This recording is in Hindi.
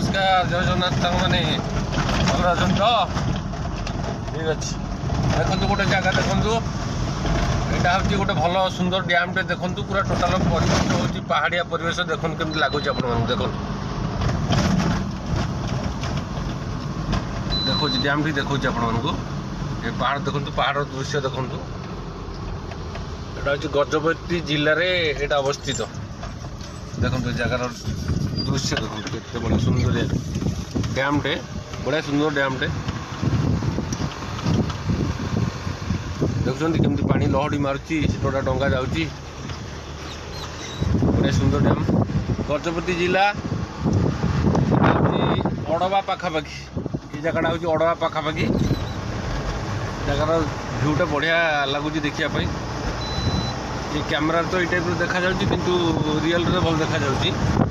नमस्कार जय जगन्नाथ मैंने भल अच्छे तो ठीक अच्छे देखो गोटे जगह देखु यहाँ हूँ गोटे भल सुंदर डैम टे देखु पूरा टोटाल परिवेश हूँ पहाड़िया परिवेश देखो केमती लगुच आप देखो देखो डैम टी देखो आपको ये पहाड़ देखो पहाड़ दृश्य देखु यहाँ हूँ गजपति जिले में यहाँ अवस्थित देखो जगार दृश्य देखो केते बड़ा सुंदर डैम टे बड़ा सुंदर डैम टे देखुं केमती पानी लहड़ी मारुची गोटा डंगा जाऊँगी बड़ा सुंदर डैम गजपति जिला अड़वा पाखापाखि ये जगह हूँ अड़वा पाखापाखि जगार भ्यूटा बढ़िया लगुच देखापी ये कैमेरा तो ये टाइप देखा किंतु रियल भल देखा